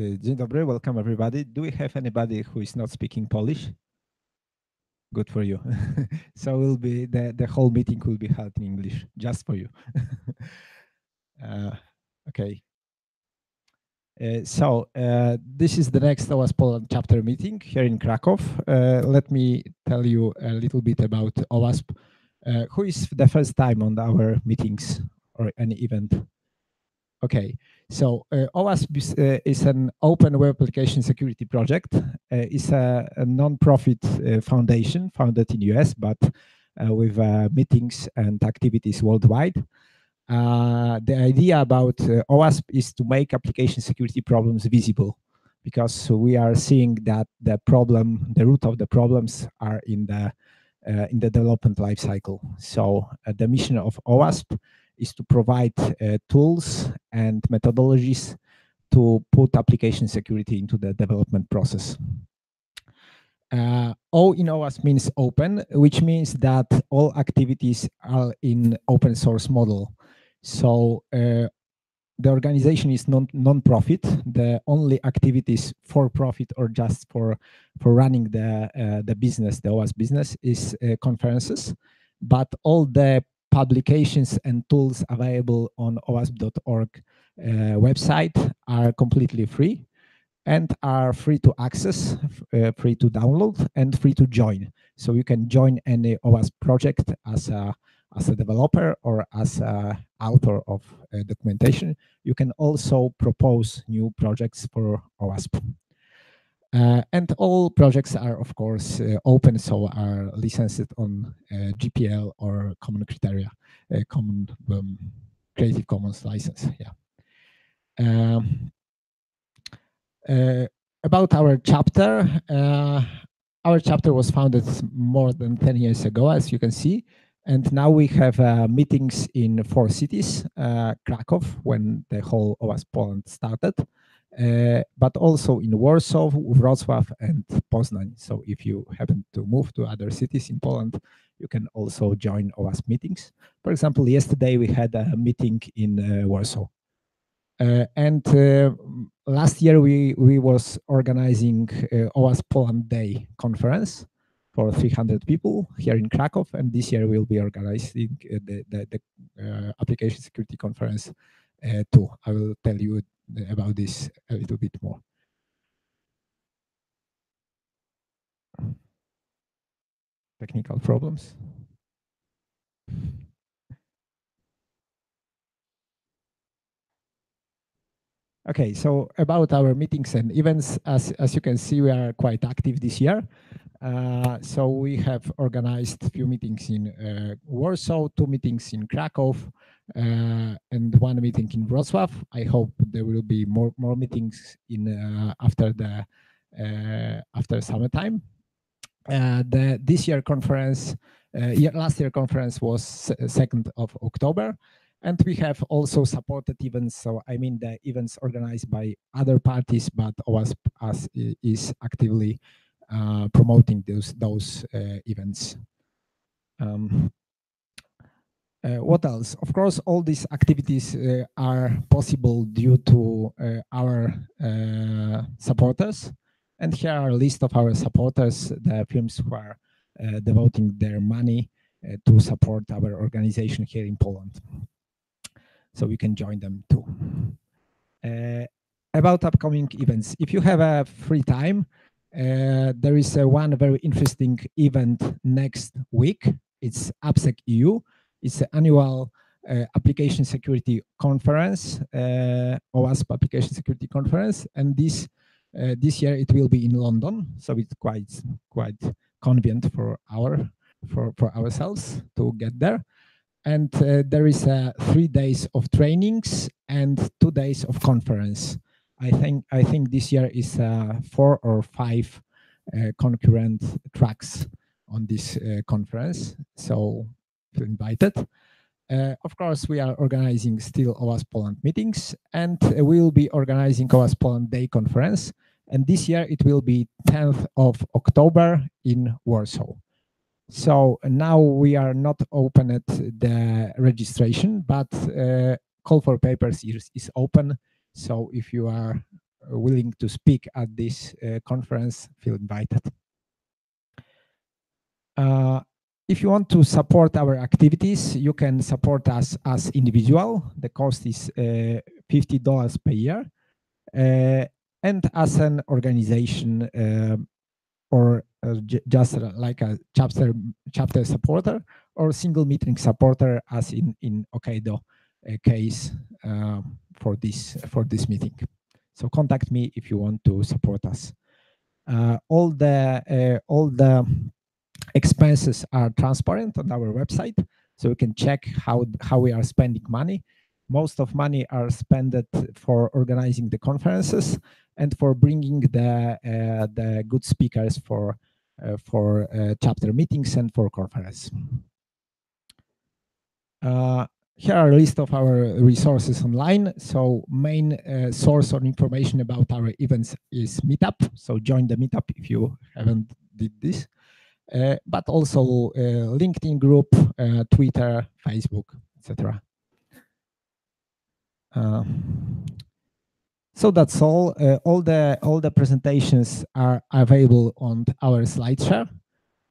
Dzień dobry, welcome everybody. Do we have anybody who is not speaking Polish? Good for you. So will be the whole meeting will be held in English just for you. Okay. This is the next OWASP Poland chapter meeting here in Krakow. Let me tell you a little bit about OWASP. Who is the first time on our meetings or any event? Okay, so OWASP is an open web application security project. It's a non-profit foundation founded in US, but with meetings and activities worldwide. The idea about OWASP is to make application security problems visible, because we are seeing that the root of the problems are in the development lifecycle. So the mission of OWASP is to provide tools and methodologies to put application security into the development process. O in OWASP means open, which means that all activities are in open source model. So the organization is non-profit. The only activities for profit or just for running the business, the OWASP business, is conferences. But all the publications and tools available on OWASP.org website are completely free and are free to access, free to download, and free to join. So you can join any OWASP project as a developer or as an author of documentation. You can also propose new projects for OWASP. And all projects are, of course, open, so are licensed on GPL or common criteria, common Creative Commons license. Yeah. About our chapter was founded more than 10 years ago, as you can see. And now we have meetings in 4 cities, Krakow, when the whole OWASP Poland started, but also in Warsaw, Wrocław, and Poznań. So if you happen to move to other cities in Poland, you can also join OWASP meetings. For example, yesterday we had a meeting in Warsaw. And last year we was organizing OWASP Poland Day conference for 300 people here in Krakow, and this year we'll be organizing the application security conference too. I will tell you about this a little bit more. Technical problems. Okay, so about our meetings and events, as you can see, we are quite active this year. So we have organized a few meetings in Warsaw, 2 meetings in Krakow, and 1 meeting in Wrocław. I hope there will be more meetings in after summertime. This year conference, last year conference was 2nd of October. And we have also supported events. So I mean the events organized by other parties, but OWASP is actively promoting those events. What else? Of course, all these activities are possible due to our supporters. And here are a list of our supporters, the firms who are devoting their money to support our organization here in Poland. So we can join them too. About upcoming events, if you have a free time, there is one very interesting event next week. It's AppSec EU. It's an annual application security conference, OWASP application security conference, and this year it will be in London. So it's quite convenient for ourselves to get there. And there is 3 days of trainings and 2 days of conference. I think this year is 4 or 5 concurrent tracks on this conference. So you're invited. Of course, we are organizing still OWASP Poland meetings, and we will be organizing OWASP Poland Day conference. And this year it will be 10th of October in Warsaw. So now we are not open at the registration, but call for papers is open. So if you are willing to speak at this conference, feel invited. If you want to support our activities, you can support us as individual. The cost is $50 per year. And as an organization or just like a chapter supporter or single meeting supporter, as in Ocado case for this meeting. So contact me if you want to support us. All the expenses are transparent on our website, so you can check how we are spending money. Most of money are spent for organizing the conferences and for bringing the good speakers for chapter meetings and for conference. Here are a list of our resources online. So main source of information about our events is Meetup. So join the Meetup if you haven't did this. But also LinkedIn group, Twitter, Facebook, etc. So that's all. All the presentations are available on our SlideShare.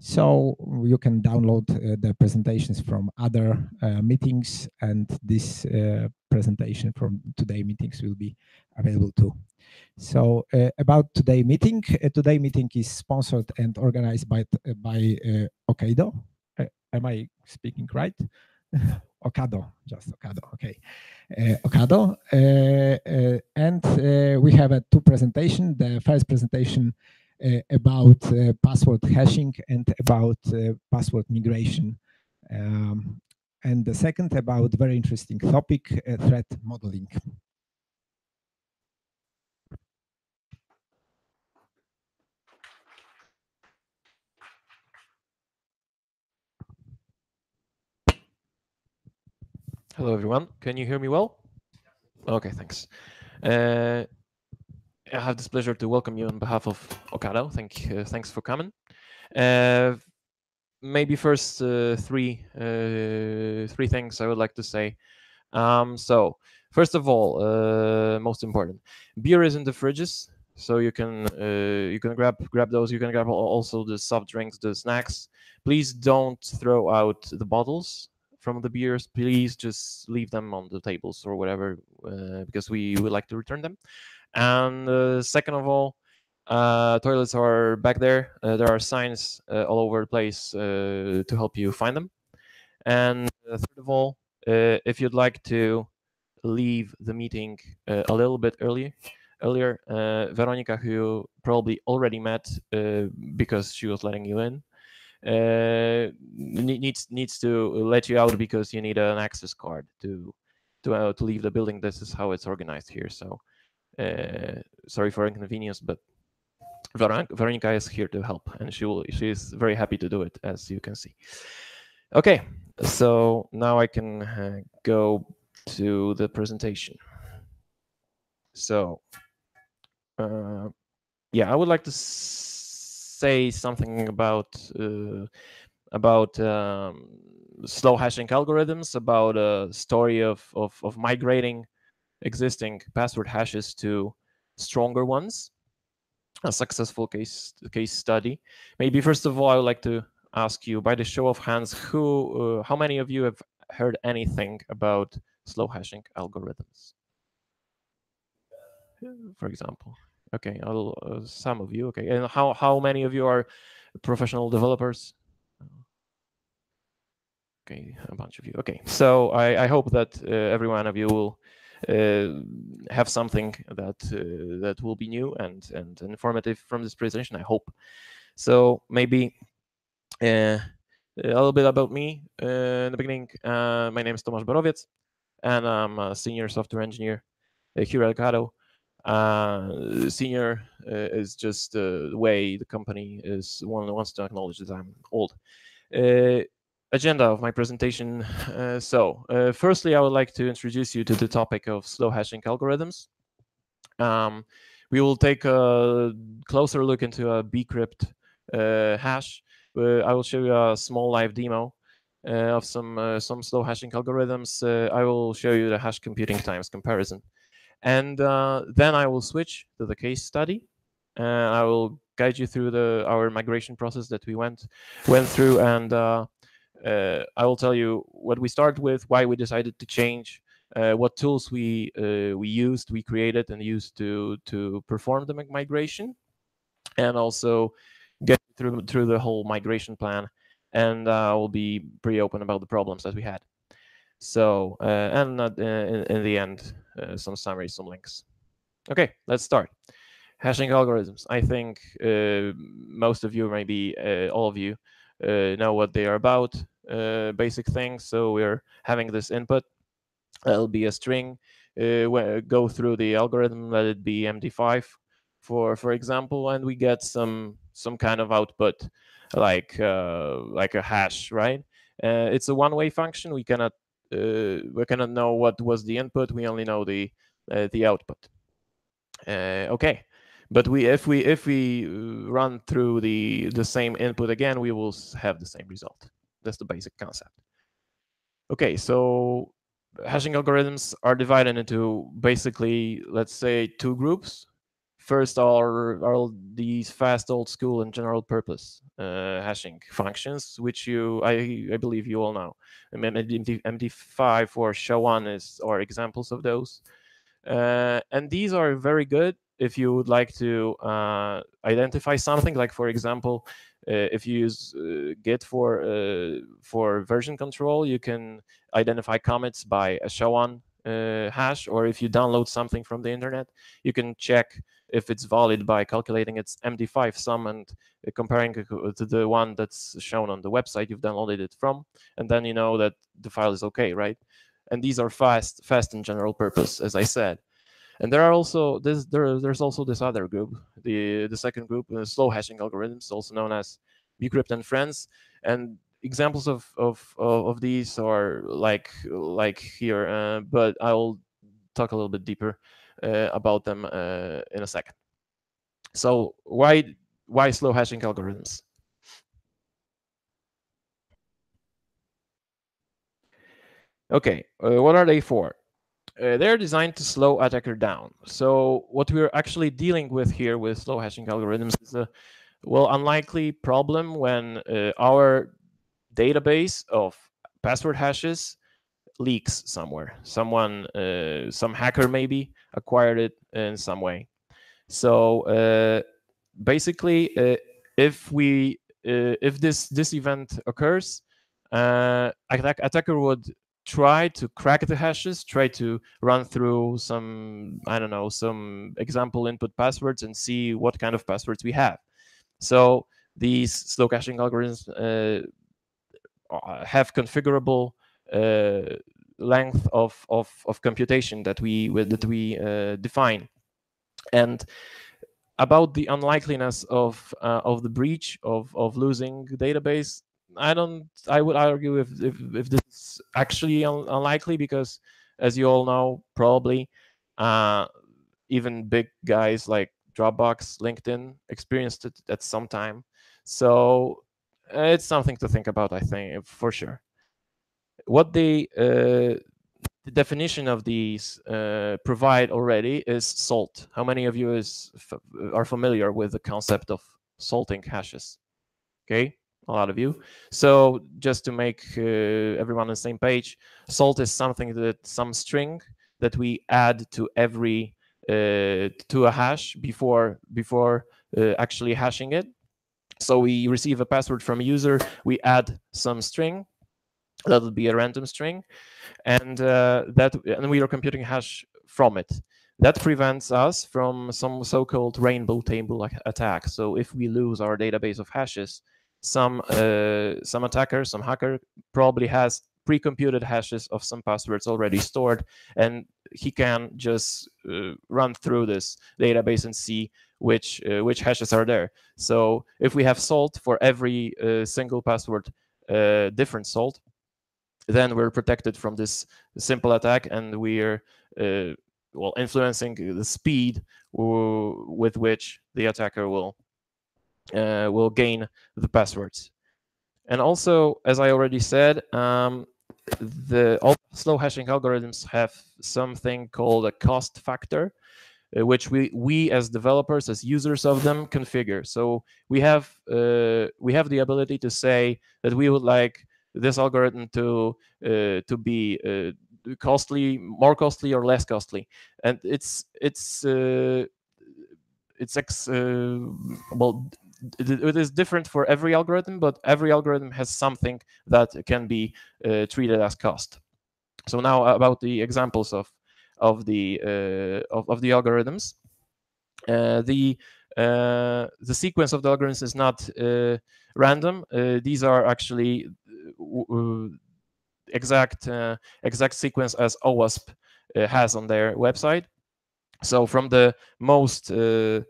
So you can download the presentations from other meetings, and this presentation from today meetings will be available too. So about today meeting is sponsored and organized by Ocado. Am I speaking right? Ocado, just Ocado. Okay, Ocado, and we have two presentations. The first presentation about password hashing and about password migration, and the second about very interesting topic, threat modeling. Hello, everyone. Can you hear me well? Okay, thanks. I have this pleasure to welcome you on behalf of Ocado. Thanks for coming. Maybe first three things I would like to say. So first of all, most important, beer is in the fridges, so you can grab those. You can grab also the soft drinks, the snacks. Please don't throw out the bottles from the beers. Please just leave them on the tables or whatever, because we would like to return them. And second of all, toilets are back there. There are signs all over the place to help you find them. And third of all, if you'd like to leave the meeting a little bit earlier, Veronica, who you probably already met because she was letting you in, needs to let you out because you need an access card to leave the building. This is how it's organized here. So sorry for inconvenience, but Veronica is here to help, and she is very happy to do it, as you can see. Okay, so now I can go to the presentation. So yeah, I would like to say something about slow hashing algorithms, about a story of migrating existing password hashes to stronger ones, a successful case study. Maybe first of all, I would like to ask you, by the show of hands, how many of you have heard anything about slow hashing algorithms, for example? Okay, some of you. Okay, and how many of you are professional developers? Okay, a bunch of you. Okay, so I hope that every one of you will have something that will be new and informative from this presentation, I hope. So maybe a little bit about me in the beginning. My name is Tomasz Borowiec, and I'm a senior software engineer here at Ocado. Senior is just the way the company wants to acknowledge that I'm old. Agenda of my presentation. Firstly, I would like to introduce you to the topic of slow hashing algorithms. We will take a closer look into a bcrypt hash. I will show you a small live demo of some slow hashing algorithms. I will show you the hash computing times comparison. And then I will switch to the case study. I will guide you through our migration process that we went through, and I will tell you what we start with, why we decided to change, what tools we created and used to perform the migration, and also get through the whole migration plan. And we'll be pretty open about the problems that we had. So and in the end, some summary, some links. Okay, let's start. Hashing algorithms. I think most of you, maybe all of you, know what they are about. Basic things. So we're having this input. That'll be a string. Go through the algorithm. Let it be MD5, for example, and we get some kind of output, like a hash, right? It's a one-way function. We cannot know what was the input. We only know the output. Okay, but if we run through the same input again, we will have the same result. That's the basic concept. Okay, so hashing algorithms are divided into basically, let's say, two groups. First are these fast, old school, and general purpose hashing functions, which I believe you all know. I mean, MD5 or SHA-1 are examples of those. And these are very good if you would like to identify something, like, for example, if you use Git for version control, you can identify commits by a SHA-1 hash, or if you download something from the internet, you can check if it's valid by calculating its MD5 sum and comparing it to the one that's shown on the website you've downloaded it from, and then you know that the file is okay, right? And these are fast and general purpose, as I said. And there are also there's also this other group, the second group, slow hashing algorithms, also known as bcrypt and friends. And examples of these are like here, but I will talk a little bit deeper about them in a second. So why slow hashing algorithms? Okay, what are they for? They're designed to slow attacker down. So what we're actually dealing with here with slow hashing algorithms is a unlikely problem when our database of password hashes leaks somewhere. Someone, some hacker maybe acquired it in some way. So basically, if this event occurs, attacker would try to crack the hashes, try to run through some, I don't know, some example input passwords and see what kind of passwords we have. So these slow caching algorithms have configurable length of computation that we define. And about the unlikeliness of the breach of losing the database, I would argue if this is actually unlikely, because as you all know, probably even big guys like Dropbox, LinkedIn experienced it at some time. So it's something to think about, I think, for sure. What the definition of these provide already is salt. How many of you are familiar with the concept of salting hashes? Okay, a lot of you. So just to make everyone on the same page, salt is some string that we add to every to a hash before actually hashing it. So we receive a password from a user, we add some string, that would be a random string, and we are computing a hash from it. That prevents us from some so-called rainbow table attack. So if we lose our database of hashes, some attacker, some hacker, probably has pre-computed hashes of some passwords already stored, and he can just run through this database and see which hashes are there. So if we have salt for every single password, different salt, then we're protected from this simple attack, and we're influencing the speed with which the attacker will gain the passwords. And also, as I already said, all slow hashing algorithms have something called a cost factor, which we as developers, as users of them, configure. So we have the ability to say that we would like this algorithm to be costly, more costly, or less costly, and well, it is different for every algorithm, but every algorithm has something that can be treated as cost. So now about the examples of the algorithms. The sequence of the algorithms is not random. These are actually exact sequence as OWASP has on their website. So from the most the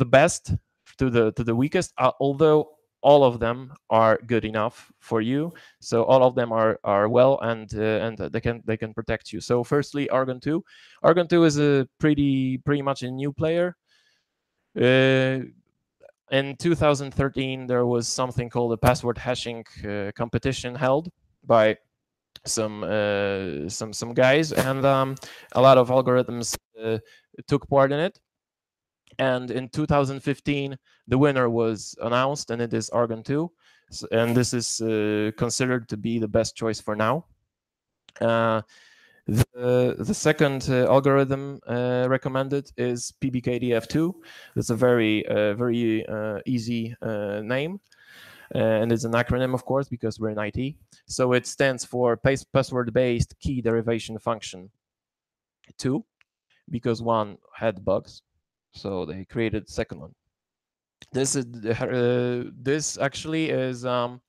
best to the weakest, although all of them are good enough for you. So all of them are well, and they can protect you. So firstly, Argon 2. Argon 2 is a pretty much a new player. In 2013, there was something called a password hashing competition held by some guys, and a lot of algorithms took part in it. And in 2015, the winner was announced, and it is Argon 2. And this is considered to be the best choice for now. The second algorithm recommended is PBKDF2. It's a very easy name. And it's an acronym, of course, because we're in IT. So it stands for password-based key derivation function 2, because one had bugs. So they created the second one. This actually is an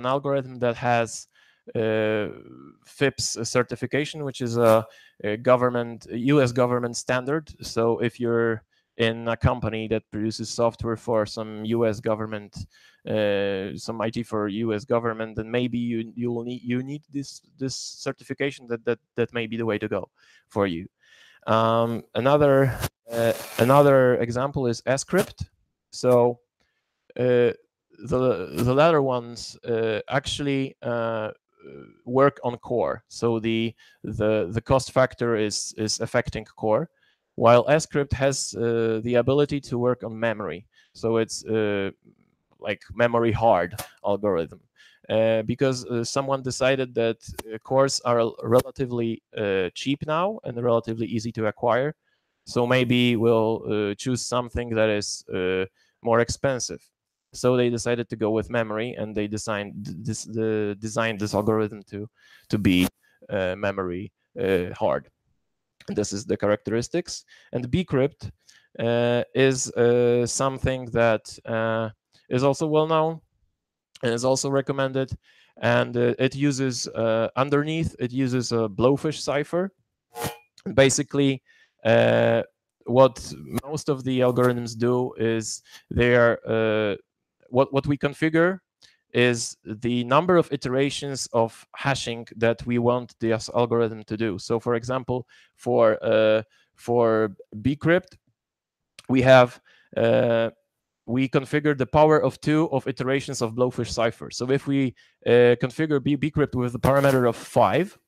algorithm that has FIPS certification, which is a US government standard. So if you're in a company that produces software for some US government, some IT for US government, then maybe you need this certification. That may be the way to go for you. Another example is Scrypt. So the latter ones actually work on core. So the cost factor is affecting core, while Scrypt has the ability to work on memory. So it's like memory hard algorithm. Because someone decided that cores are relatively cheap now and relatively easy to acquire. So maybe we'll choose something that is more expensive. So they decided to go with memory, and they designed this algorithm to be memory hard. And this is the characteristics. And bcrypt is something that is also well known and is also recommended. And it uses underneath, it uses a blowfish cipher. Basically, what most of the algorithms do is they are what we configure is the number of iterations of hashing that we want this algorithm to do. So, for example, for bcrypt, we have we configure the power of 2 of iterations of blowfish cipher. So if we configure bcrypt with the parameter of 5,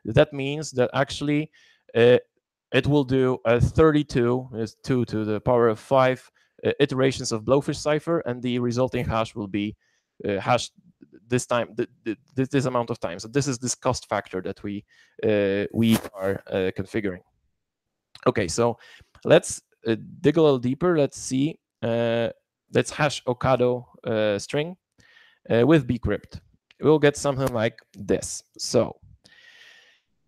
that means that actually it will do 32, is 2 to the power of 5 iterations of blowfish cipher, and the resulting hash will be hashed this time, this amount of times. So this is this cost factor that we are configuring. Okay, so let's dig a little deeper. Let's see. Let's hash Ocado string with bcrypt. We'll get something like this. So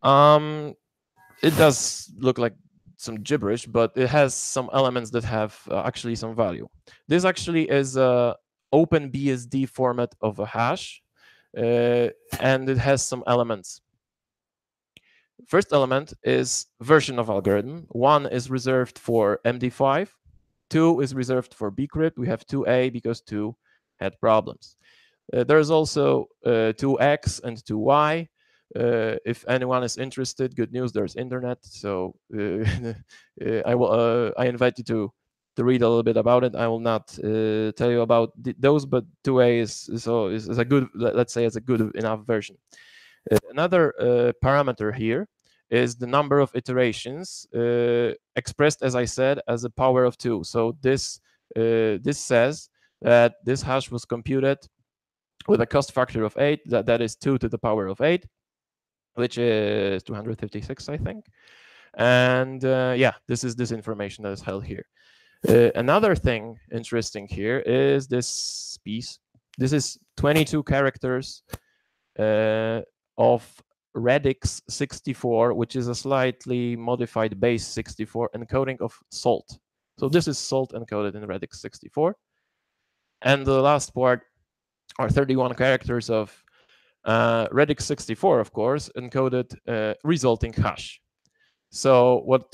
it does look like some gibberish, but it has some elements that have actually some value. This actually is a OpenBSD format of a hash, and it has some elements. First element is version of algorithm. 1 is reserved for MD5. 2 is reserved for bcrypt. We have 2A because 2 had problems. There's also 2X and 2Y. If anyone is interested, good news, there's internet. So I invite you to read a little bit about it. I will not tell you about those, but 2a is a good, let's say, it's a good enough version. Another parameter here is the number of iterations expressed, as I said, as a power of 2. So this says that this hash was computed with a cost factor of 8. That is 2 to the power of 8, which is 256, I think. And yeah, this is this information that is held here. Another thing interesting here is this piece. This is 22 characters of radix 64, which is a slightly modified base 64 encoding of salt. So this is salt encoded in radix 64. And the last part are 31 characters of radix 64, of course, encoded resulting hash. So what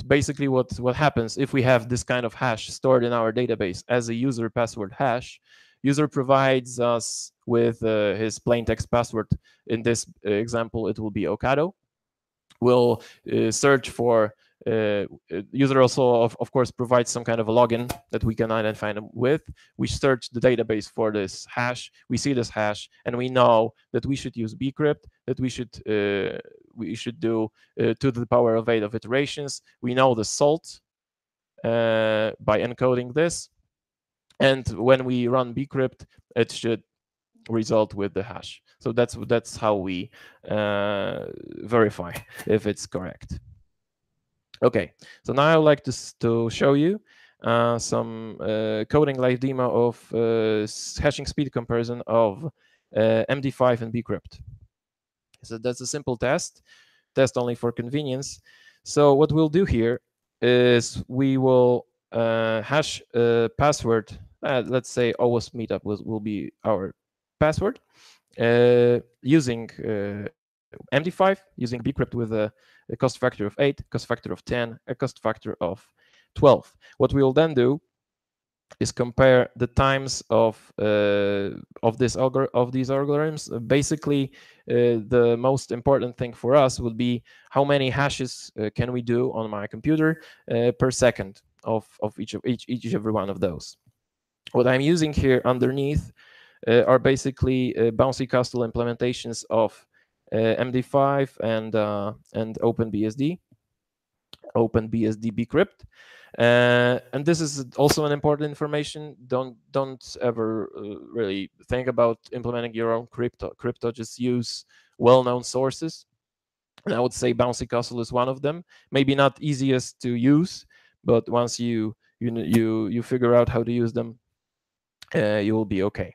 happens if we have this kind of hash stored in our database as a user password hash? User provides us with his plain text password. In this example, it will be Ocado. We'll search for, user also, of course, provides some kind of a login that we can identify them with. We search the database for this hash. We see this hash, and we know that we should use bcrypt, that we should do 2 to the power of 8 of iterations. We know the salt by encoding this. And when we run bcrypt, it should result with the hash. So that's how we verify if it's correct. Okay, so now I would like to show you some coding live demo of hashing speed comparison of MD5 and bcrypt. So that's a simple test only for convenience. So what we'll do here is we will hash a password. Let's say OWASP Meetup will be our password using MD5, using bcrypt with a cost factor of 8, cost factor of 10, a cost factor of 12. What we will then do is compare the times of these algorithms. Basically, the most important thing for us would be how many hashes can we do on my computer per second of each every one of those. What I'm using here underneath are basically bouncy castle implementations of MD5 and OpenBSD bcrypt. And this is also an important information. Don't ever really think about implementing your own crypto. Just use well-known sources. And I would say Bouncy Castle is one of them. Maybe not easiest to use, but once you figure out how to use them, you will be okay.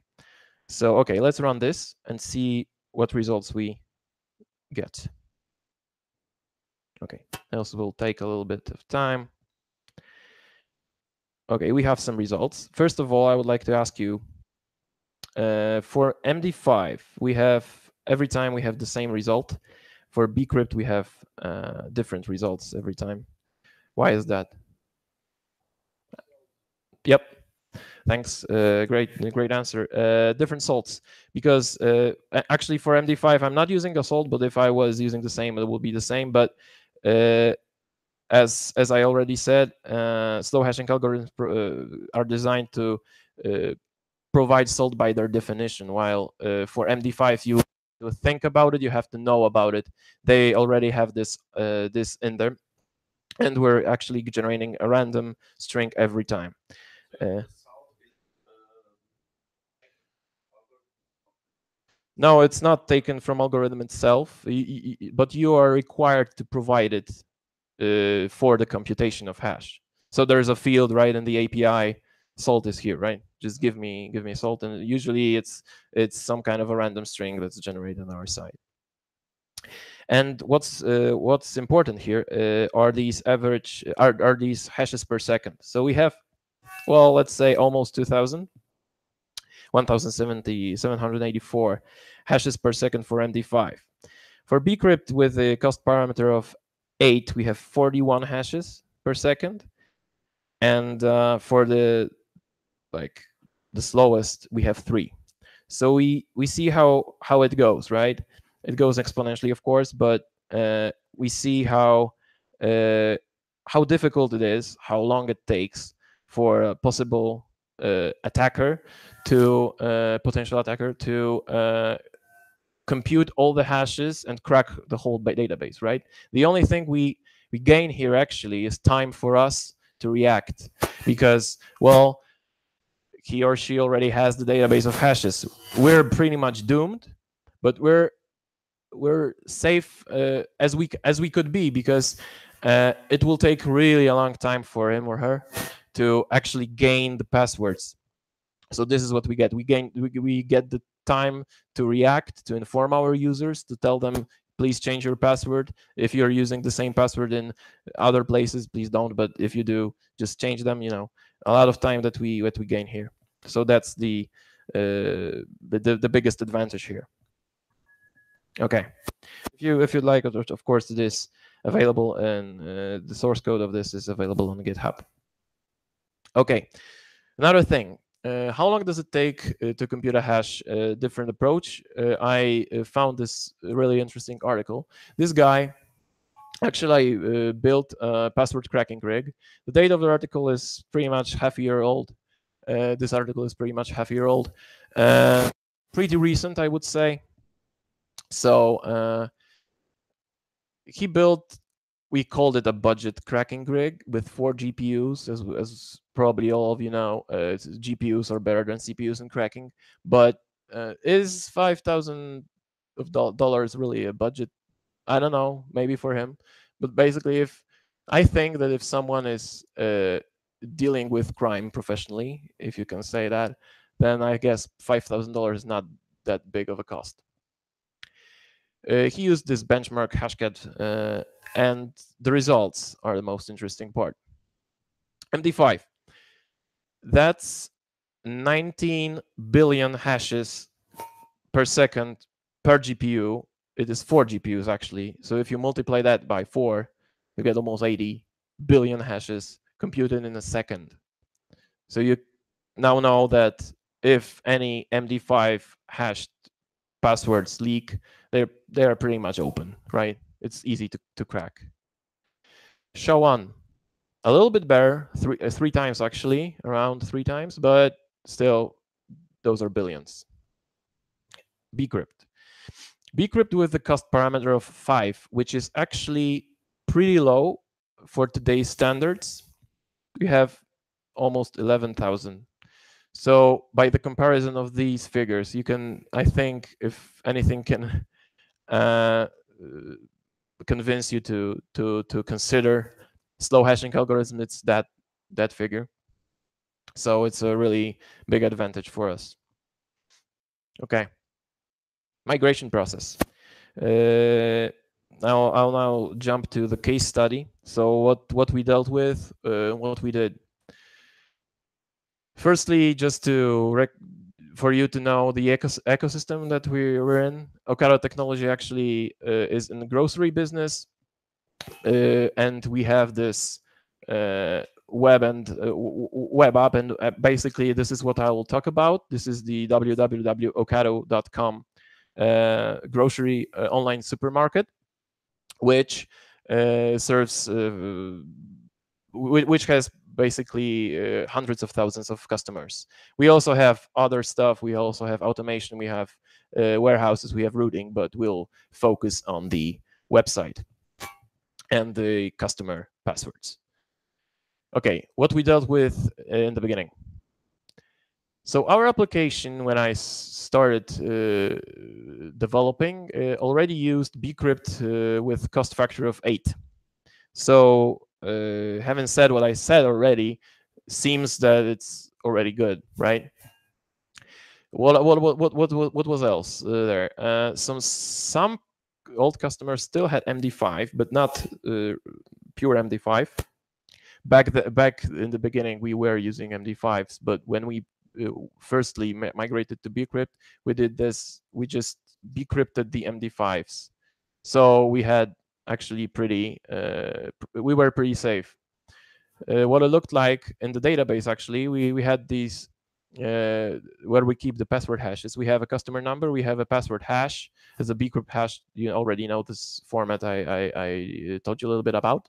So okay, let's run this and see what results we get. Okay, this will take a little bit of time. Okay, we have some results. First of all, I would like to ask you, for MD5, we have, every time we have the same result. For bcrypt, we have different results every time. Why is that? Yep, thanks, great answer. Different salts, because actually for MD5, I'm not using a salt, but if I was using the same, it would be the same. But as I already said, slow hashing algorithms are designed to provide salt by their definition, while for MD5 you think about it, you have to know about it. They already have this in there, and we're actually generating a random string every time. No, it's not taken from algorithm itself, but you are required to provide it for the computation of hash. So there's a field right in the API. Salt is here, right? Just give me salt, and usually it's some kind of a random string that's generated on our side. And what's important here are these average are these hashes per second. So we have, well, let's say almost 1,784 hashes per second for MD5. For bcrypt with a cost parameter of 8, we have 41 hashes per second, and for the slowest, we have 3. So we see how it goes, right? It goes exponentially, of course, but we see how difficult it is, how long it takes for a possible attacker to potential attacker to compute all the hashes and crack the whole database, right? The only thing we gain here actually is time for us to react, because, well, he or she already has the database of hashes. We're pretty much doomed, but we're safe as we could be, because it will take really a long time for him or her to actually gain the passwords. So this is what we get. We get the time to react, to inform our users, to tell them, please change your password. If you're using the same password in other places, please don't. But if you do, just change them. You know, a lot of time that we gain here. So that's the biggest advantage here. Okay, if you'd like, of course, it is available, and the source code of this is available on GitHub. Okay, another thing. How long does it take to compute a hash? Different approach. I found this really interesting article. This guy actually built a password cracking rig. The date of the article is pretty much half a year old. This article is pretty much half a year old. Pretty recent, I would say. So he built, we called it a budget cracking rig with 4 GPUs, as probably all of you know. GPUs are better than CPUs in cracking, but is $5,000 really a budget? I don't know, maybe for him. But basically, I think that if someone is dealing with crime professionally, if you can say that, then I guess $5,000 is not that big of a cost. He used this benchmark hashcat, and the results are the most interesting part. MD5, that's 19 billion hashes per second per GPU. It is 4 GPUs actually. So if you multiply that by 4, you get almost 80 billion hashes computed in a second. So you now know that if any MD5 hashed passwords leak, they are pretty much open, right? It's easy to crack. SHA-1, a little bit better, three times actually, around 3 times, but still, those are billions. Bcrypt with the cost parameter of 5, which is actually pretty low for today's standards. We have almost 11,000. So by the comparison of these figures, you can, I think, if anything can convince you to consider slow hashing algorithm, it's that figure. So it's a really big advantage for us. Okay, migration process. Now I'll jump to the case study. So what we dealt with, what we did. Firstly, just for you to know the ecosystem that we're in. Ocado Technology actually is in the grocery business, and we have this web app, and basically this is what I will talk about. This is the www.ocado.com grocery online supermarket, which serves, which has basically hundreds of thousands of customers. We also have other stuff. We also have automation. We have warehouses. We have routing, but we'll focus on the website and the customer passwords. Okay, what we dealt with in the beginning. So our application, when I started developing, already used bcrypt with cost factor of 8. So having said what I said already, seems that it's already good, right? What was else there? Some old customers still had MD5, but not pure MD5. Back in the beginning, we were using MD5s, but when we firstly migrated to bcrypt, we did this. We just bcrypted the MD5s, so we had actually we were pretty safe. What it looked like in the database, actually, we had these where we keep the password hashes. We have a customer number, we have a password hash as a bcrypt hash. You already know this format I told you a little bit about.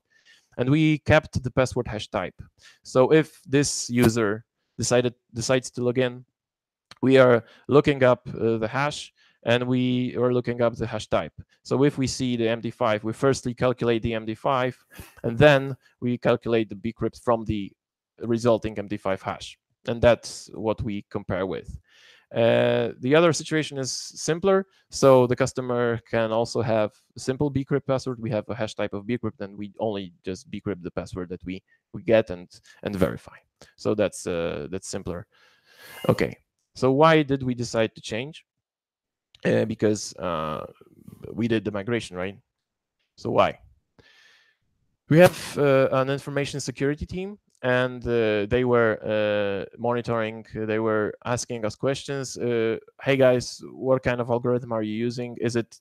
and we kept the password hash type. So if this user decides to log in, we are looking up the hash, and we are looking up the hash type. So if we see the MD5, we firstly calculate the MD5, and then we calculate the bcrypt from the resulting MD5 hash. And that's what we compare with. The other situation is simpler. So the customer can also have a simple bcrypt password. We have a hash type of bcrypt, and we only just bcrypt the password that we get and verify. So that's simpler. Okay. So why did we decide to change? Because we did the migration, right? So why? We have an information security team, and they were monitoring. They were asking us questions. Hey guys, what kind of algorithm are you using? Is it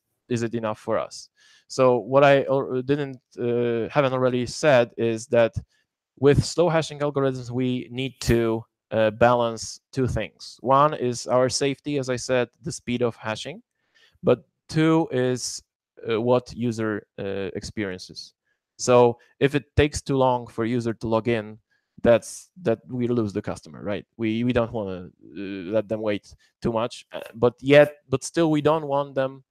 enough for us? So what I haven't already said is that with slow hashing algorithms, we need to balance two things. One is our safety, as I said, the speed of hashing, but two is what user experiences. So if it takes too long for user to log in, that we lose the customer, right? We don't want to let them wait too much, but still we don't want them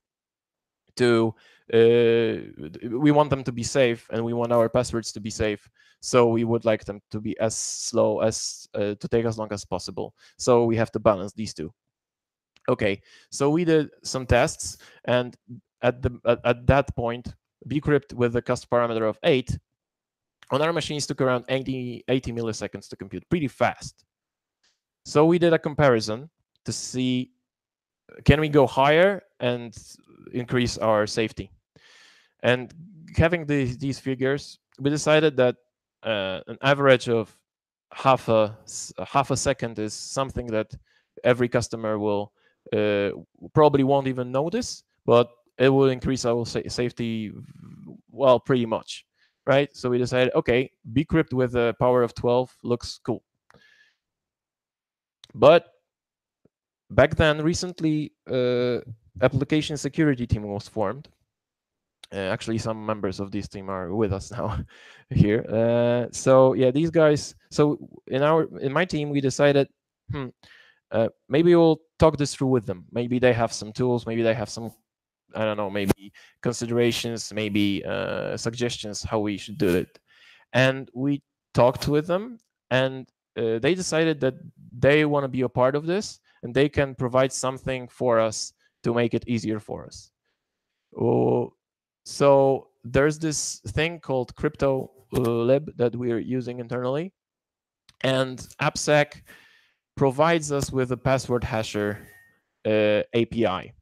to we want them to be safe, and we want our passwords to be safe. So we would like them to be as slow as to take as long as possible. So we have to balance these two. Okay, so we did some tests, and at that point, bcrypt with a cost parameter of 8 on our machines took around 80 milliseconds to compute, pretty fast. So we did a comparison to see, can we go higher and increase our safety? And having these figures, we decided that an average of half a second is something that every customer will probably won't even notice, but it will increase our safety, well, pretty much, right? So we decided, okay, bcrypt with a power of 12 looks cool. But back then, recently, application security team was formed. Actually, some members of this team are with us now here. So yeah, these guys. So in my team, we decided, maybe we'll talk this through with them. Maybe they have some tools. Maybe they have some, I don't know, maybe considerations, maybe suggestions how we should do it. And we talked with them, and they decided that they want to be a part of this, and they can provide something for us to make it easier for us. So there's this thing called crypto lib that we're using internally, and AppSec provides us with a password hasher API.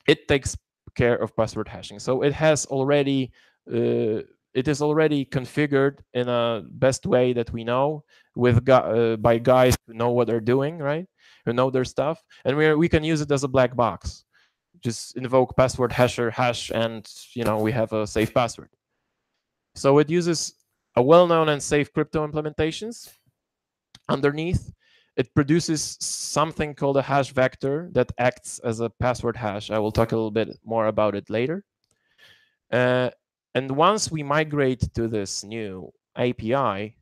It takes care of password hashing. So it has already it is already configured in a best way that we know with by guys who know what they're doing, right? Who know their stuff, and we can use it as a black box. Just invoke password hasher hash, and we have a safe password. So it uses a well-known and safe crypto implementations. Underneath, it produces something called a hash vector that acts as a password hash. I will talk a little bit more about it later. And once we migrate to this new API,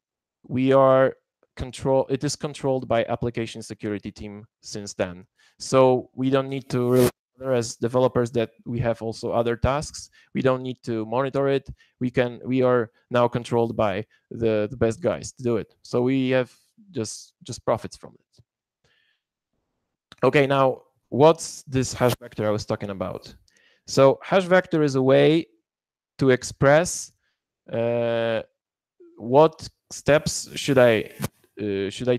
it is controlled by application security team since then. So we don't need to really, as developers, that we have also other tasks. We don't need to monitor it. We are now controlled by the best guys to do it. So we have just profits from it. Okay, now what's this hash vector I was talking about? So hash vector is a way to express what steps should I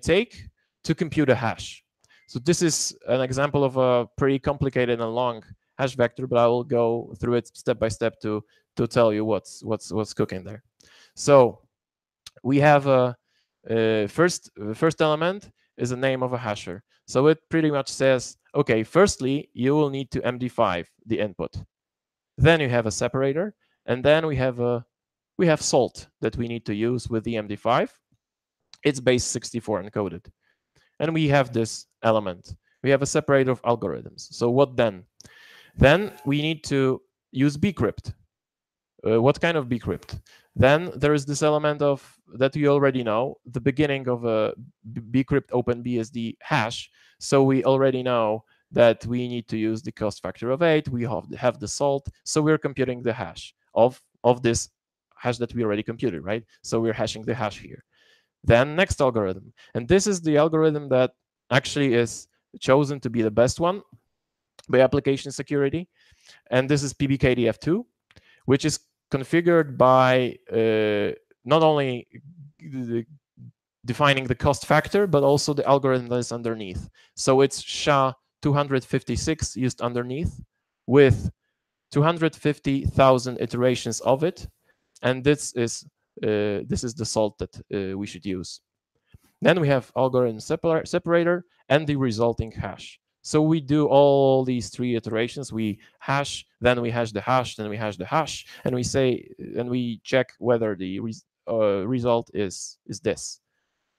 take to compute a hash. So this is an example of a pretty complicated and long hash vector, but I will go through it step by step to tell you what's cooking there. So we have a first element is the name of a hasher. So it pretty much says, okay, firstly, you will need to MD5 the input. Then you have a separator, and then we have salt that we need to use with the MD5. It's base 64 encoded. And we have this element. We have a separator of algorithms. So what then? Then we need to use bcrypt. What kind of bcrypt? Then there is this element of that you already know, the beginning of a bcrypt open BSD hash. So we already know that we need to use the cost factor of 8. We have the salt. So we're computing the hash of this hash that we already computed, right? So we're hashing the hash here. Then next algorithm. And this is the algorithm that actually is chosen to be the best one by application security. And this is PBKDF2, which is configured by not only defining the cost factor, but also the algorithm that is underneath. So it's SHA-256 used underneath with 250,000 iterations of it. And this is the salt that we should use. Then we have algorithm separator and the resulting hash. So we do all these 3 iterations. We hash, then we hash the hash, then we hash the hash, and we say, and we check whether the result is this.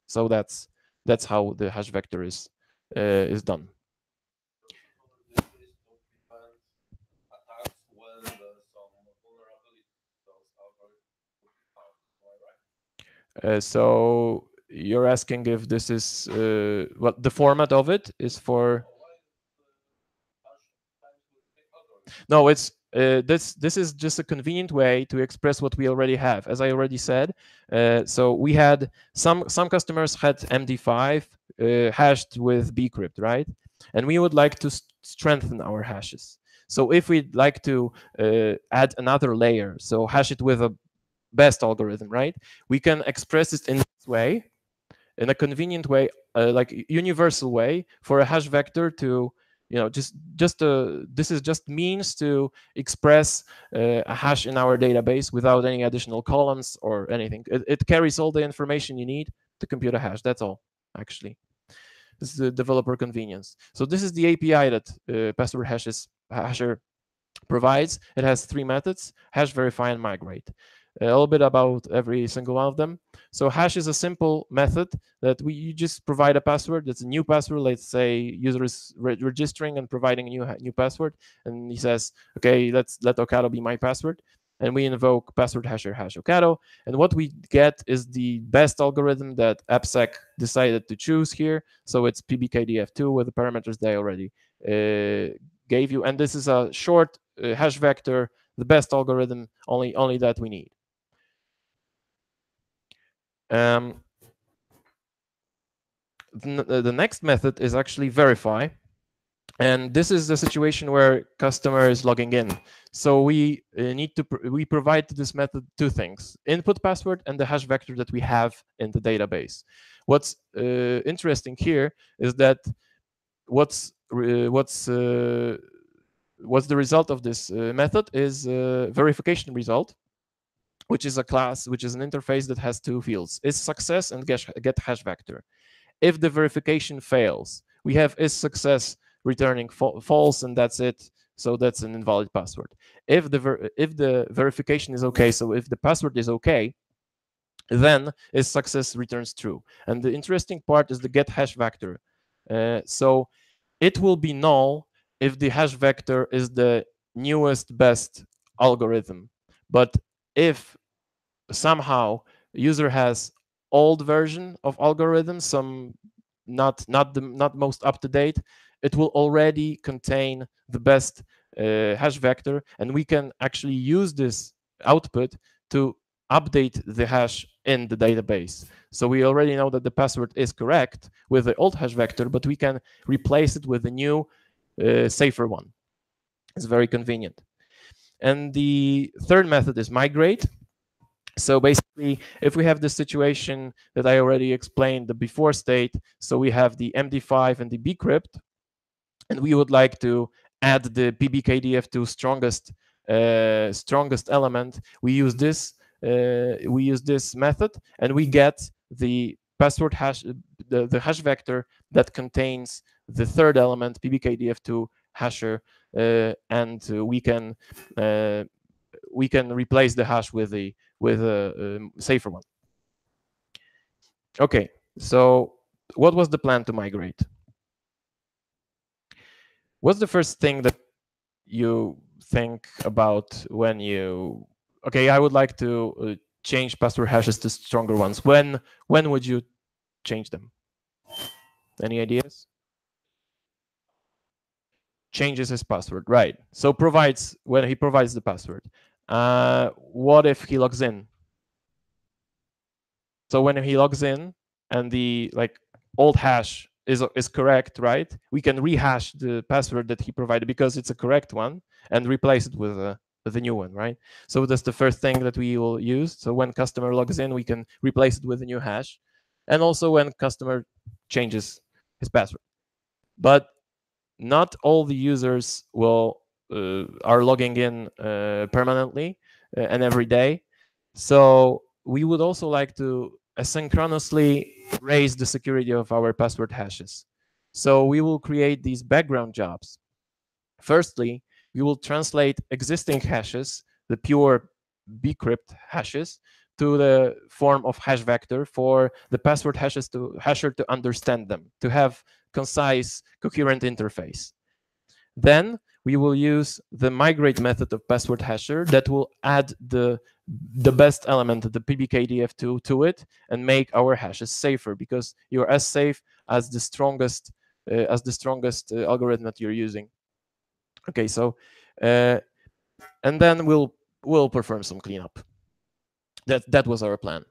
So that's how the hash vector is done. So you're asking if this is what the format of it is for. No, it's this is just a convenient way to express what we already have. As I already said, so we had some customers had MD5 hashed with bcrypt, right? And we would like to strengthen our hashes. So if we'd like to add another layer, so hash it with a best algorithm, right? We can express it in this way, in a convenient way, like universal way for a hash vector to, this is just means to express a hash in our database without any additional columns or anything. It carries all the information you need to compute a hash. That's all, actually. This is the developer convenience. So this is the API that password hasher provides. It has 3 methods: hash, verify, and migrate. A little bit about every single one of them. So hash is a simple method that you just provide a password. It's a new password. Let's say user is registering and providing a new password, and he says, okay, let Ocado be my password. And we invoke password hasher hash Ocado. And what we get is the best algorithm that AppSec decided to choose here. So it's PBKDF2 with the parameters they already gave you. And this is a short hash vector, the best algorithm, only that we need. The next method is actually verify. And this is the situation where customer is logging in. So we we provide to this method 2 things: input password and the hash vector that we have in the database. What's interesting here is that what's the result of this method is verification result, which is a class, which is an interface that has 2 fields: is success and get hash vector. If the verification fails, we have is success returning false, and that's it. So that's an invalid password. If the verification is okay, so if the password is okay, then is success returns true. And the interesting part is the get hash vector. So it will be null if the hash vector is the newest best algorithm. But if somehow user has old version of algorithm, some not most up to date, it will already contain the best hash vector, and we can actually use this output to update the hash in the database. So we already know that the password is correct with the old hash vector, but we can replace it with a new safer one. It's very convenient. And the third method is migrate. So basically, if we have this situation that I already explained, the before state, so we have the MD5 and the bcrypt, and we would like to add the PBKDF2 strongest element, we use this method, and we get the password hash, the hash vector that contains the third element, PBKDF2 hasher, and we can replace the hash with a safer one. Okay, so what was the plan to migrate? What's the first thing that you think about when you, okay, I would like to change password hashes to stronger ones? When would you change them? Any ideas? Changes his password, right? So when he provides the password. What if he logs in? So when he logs in and the old hash is correct, right? We can rehash the password that he provided because it's a correct one and replace it with a new one, right? So that's the first thing that we will use. So when customer logs in, we can replace it with a new hash, and also when customer changes his password. But not all the users are logging in permanently and every day. So we would also like to asynchronously raise the security of our password hashes. So we will create these background jobs. Firstly, we will translate existing hashes, the pure bcrypt hashes, to the form of hash vector for the password hashes hasher to understand them, to have concise, coherent interface. Then we will use the migrate method of password hasher that will add the best element, the pbkdf2, to it and make our hashes safer, because you're as safe as the strongest algorithm that you're using. Okay, so and then we'll perform some cleanup. That was our plan.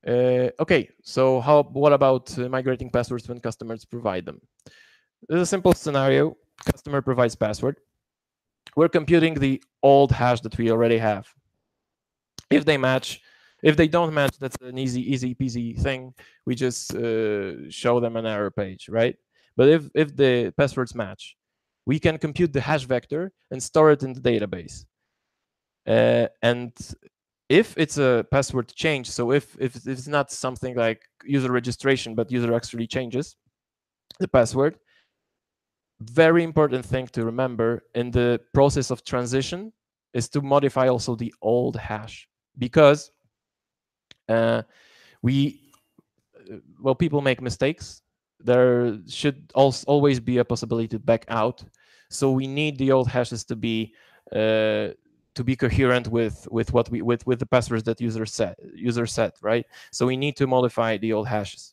Okay, so what about migrating passwords when customers provide them? This is a simple scenario. Customer provides password. We're computing the old hash that we already have. If they match, if they don't match, that's an easy peasy thing. We just show them an error page, right? But if the passwords match, we can compute the hash vector and store it in the database. And if it's a password change, so if it's not something like user registration, but user actually changes the password, very important thing to remember in the process of transition is to modify also the old hash, because people make mistakes. There should always be a possibility to back out. So we need the old hashes to be coherent with the passwords that user set, right? So we need to modify the old hashes.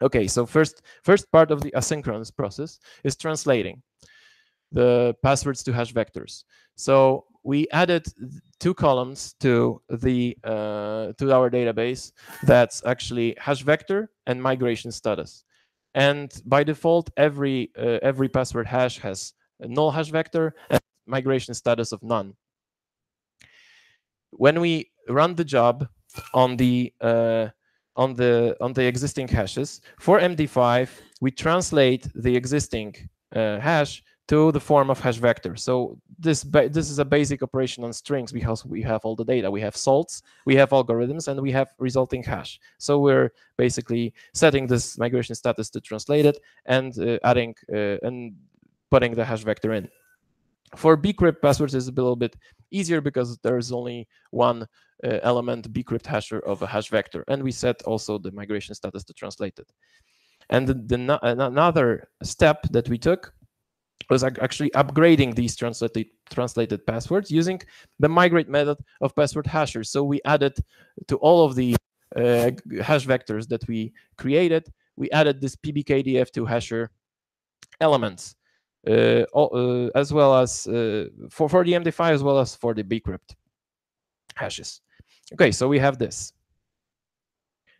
Okay, so first part of the asynchronous process is translating the passwords to hash vectors. So we added 2 columns to our database. That's actually hash vector and migration status. And by default, every password hash has a null hash vector and migration status of none. When we run the job on the existing hashes for MD5, we translate the existing hash to the form of hash vector. So this is a basic operation on strings, because we have all the data. We have salts, we have algorithms, and we have resulting hash. So we're basically setting this migration status to translate it and adding and putting the hash vector in. For bcrypt passwords, is a little bit easier because there's only one element bcrypt hasher of a hash vector, and we set also the migration status to translate it. And another step that we took was actually upgrading these translated passwords using the migrate method of password hashers. So we added to all of the hash vectors that we created, we added this pbkdf2 hasher elements, as well as for the MD5 as well as for the bcrypt hashes. Okay, so we have this.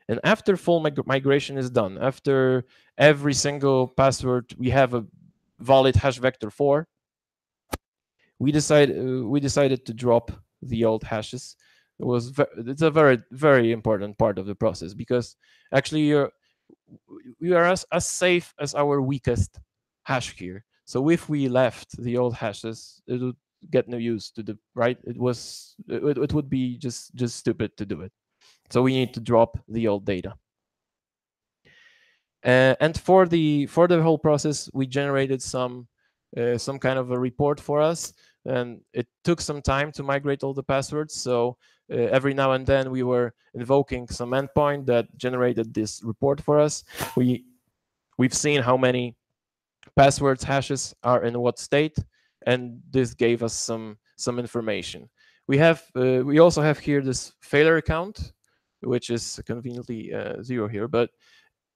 And after full migration is done, after every single password we have a valid hash vector for, we decided to drop the old hashes. It's a very important part of the process, because actually we are as safe as our weakest hash here. So if we left the old hashes, it would get no use to the right. It would be just stupid to do it. So we need to drop the old data. And for the whole process, we generated some kind of a report for us, and it took some time to migrate all the passwords. So every now and then we were invoking some endpoint that generated this report for us. We've seen how many passwords hashes are in what state, and this gave us some information. we also have here this failure count, which is conveniently 0 here, but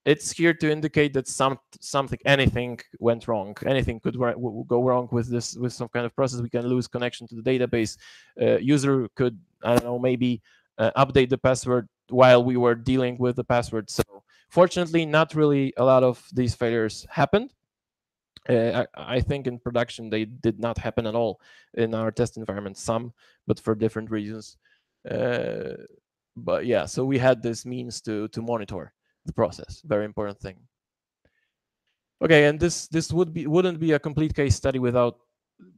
it's here to indicate that anything went wrong. Anything could go wrong with some kind of process. We can lose connection to the database. User could, I don't know, maybe update the password while we were dealing with the password. So fortunately, not really a lot of these failures happened. I think in production they did not happen at all in our test environment. Some, but for different reasons. But yeah, so we had this means to monitor the process. Very important thing. Okay, and this wouldn't be a complete case study without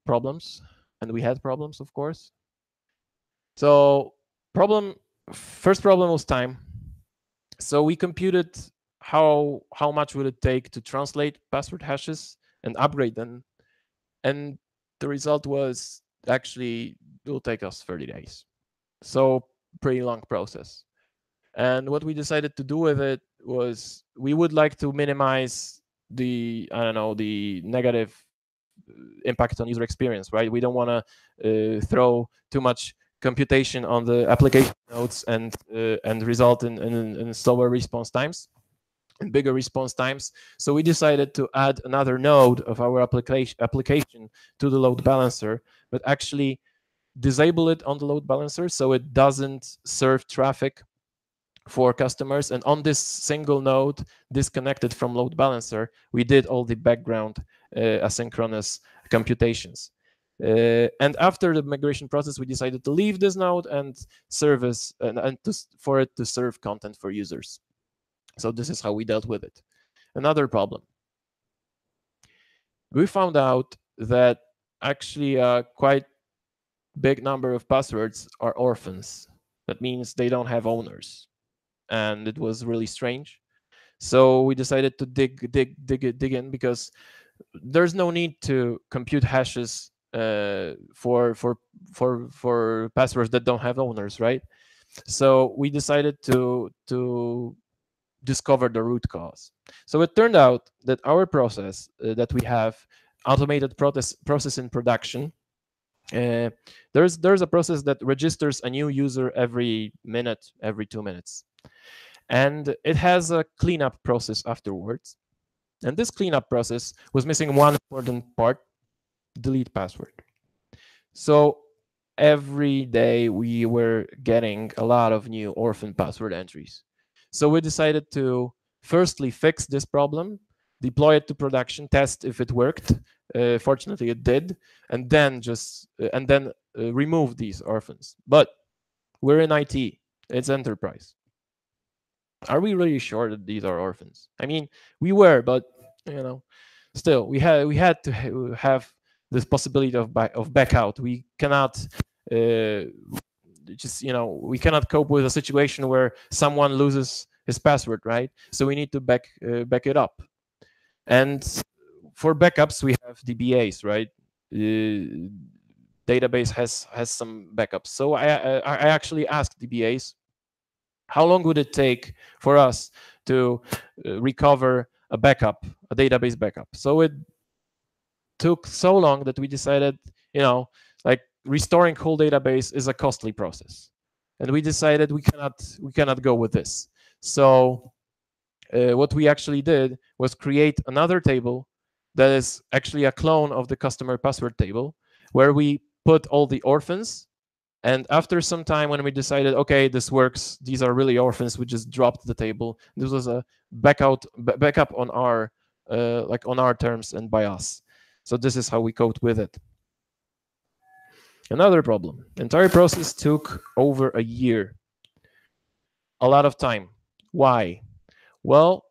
problems, and we had problems, of course. So first problem was time. So we computed how much would it take to translate password hashes and upgrade them, and the result was actually it will take us 30 days. So pretty long process. And what we decided to do with it was we would like to minimize the negative impact on user experience, right? We don't want to throw too much computation on the application nodes and result in slower response times and bigger response times. So we decided to add another node of our application to the load balancer, but actually disable it on the load balancer so it doesn't serve traffic for customers. And on this single node disconnected from load balancer, we did all the background asynchronous computations. And after the migration process, we decided to leave this node and for it to serve content for users. So this is how we dealt with it. Another problem. We found out that actually a quite big number of passwords are orphans. That means they don't have owners. And it was really strange. So we decided to dig in, because there's no need to compute hashes for passwords that don't have owners, right? So we decided to discover the root cause. So it turned out that our process that we have, automated process in production, there's a process that registers a new user every minute, every 2 minutes. And it has a cleanup process afterwards. And this cleanup process was missing one important part: delete password. So every day we were getting a lot of new orphan password entries. So we decided to firstly fix this problem, deploy it to production, test if it worked. Fortunately, it did, and then remove these orphans. But we're in IT; it's enterprise. Are we really sure that these are orphans? I mean, we were, but still, we had to have this possibility of back out. We cannot we cannot cope with a situation where someone loses his password, right? So we need to back it up. And for backups, we have DBAs, right? Database has some backups. So I actually asked DBAs, how long would it take for us to recover a database backup? So it took so long that we decided, like, restoring whole database is a costly process, and we decided we cannot go with this. So what we actually did was create another table that is actually a clone of the customer password table, where we put all the orphans. And after some time, when we decided, okay, this works, these are really orphans, we just dropped the table. This was a backup on our on our terms and by us. So this is how we coped with it. Another problem: entire process took over a year. A lot of time. Why? Well,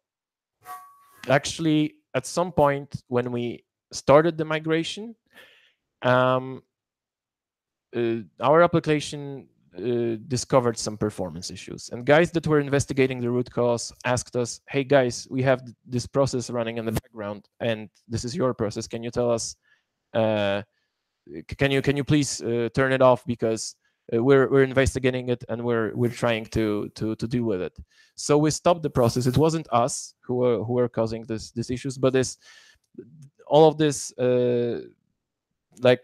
actually, at some point when we started the migration, our application discovered some performance issues, and guys that were investigating the root cause asked us, hey guys, we have this process running in the background, and this is your process. Can you tell us, can you please turn it off, because we're investigating it and we're trying to deal with it. So we stopped the process. It wasn't us who were causing these issues, but all of this like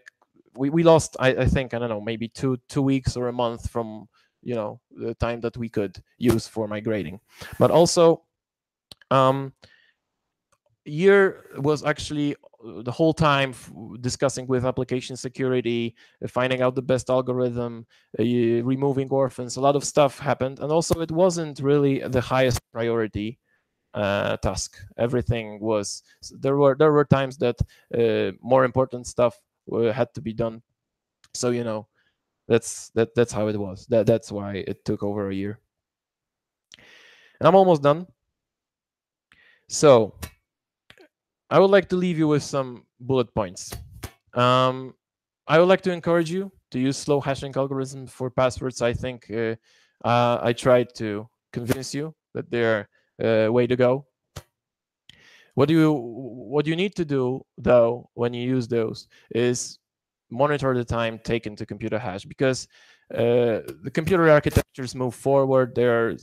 we lost, I think, I don't know, maybe two weeks or a month from the time that we could use for migrating. But also, year was actually the whole time discussing with application security, finding out the best algorithm, removing orphans. A lot of stuff happened, and also it wasn't really the highest priority task. Everything was, there were times that more important stuff had to be done. So that's how it was. That's why it took over a year. And I'm almost done. So I would like to leave you with some bullet points. I would like to encourage you to use slow hashing algorithms for passwords. I think I tried to convince you that they're way to go. What you need to do, though, when you use those is monitor the time taken to compute a hash, because the computer architectures move forward. They're